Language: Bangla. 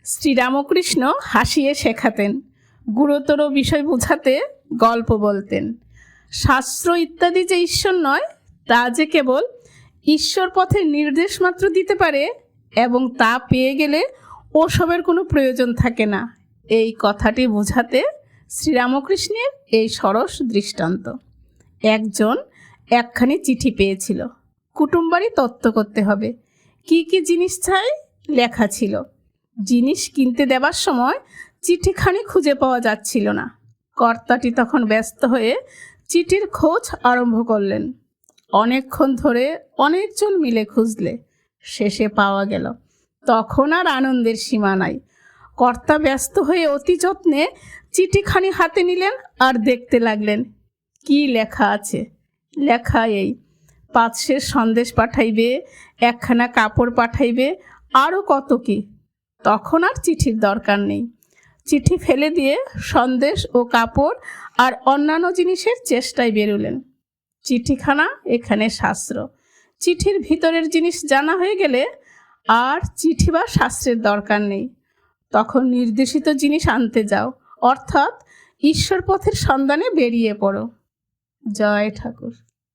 শ্রীরামকৃষ্ণ হাসিয়ে শেখাতেন, গুরুতর বিষয় বোঝাতে গল্প বলতেন। শাস্ত্র ইত্যাদি যে ঈশ্বর নয়, তা যে কেবল ঈশ্বর পথের নির্দেশ মাত্র দিতে পারে এবং তা পেয়ে গেলে ওসবের কোনো প্রয়োজন থাকে না, এই কথাটি বোঝাতে শ্রীরামকৃষ্ণের এই সরস দৃষ্টান্ত। একজন একখানি চিঠি পেয়েছিল, কুটুমবাড়ি তত্ত্ব করতে হবে, কি কি জিনিস চাই লেখা ছিল। জিনিস কিনতে দেবার সময় চিঠিখানি খুঁজে পাওয়া যাচ্ছিল না। কর্তাটি তখন ব্যস্ত হয়ে চিঠির খোঁজ আরম্ভ করলেন। অনেকক্ষণ ধরে অনেকজন মিলে খুঁজলে শেষে পাওয়া গেল। তখন আর আনন্দের সীমা নাই। কর্তা ব্যস্ত হয়ে অতি যত্নে চিঠিখানি হাতে নিলেন আর দেখতে লাগলেন কি লেখা আছে। লেখা এই, 5 সন্দেশ পাঠাইবে, একখানা কাপড় পাঠাইবে, আরও কত কি। তখন আর চিঠির দরকার নেই। চিঠি ফেলে দিয়ে সন্দেশ ও কাপড় আর অন্যান্য জিনিসের চেষ্টায় বেরোলেন। চিঠিখানা এখানে শাস্ত্র। চিঠির ভিতরের জিনিস জানা হয়ে গেলে আর চিঠি বা শাস্ত্রের দরকার নেই। তখন নির্দেশিত জিনিস আনতে যাও, অর্থাৎ ঈশ্বর পথের সন্ধানে বেরিয়ে পড়ো। জয় ঠাকুর।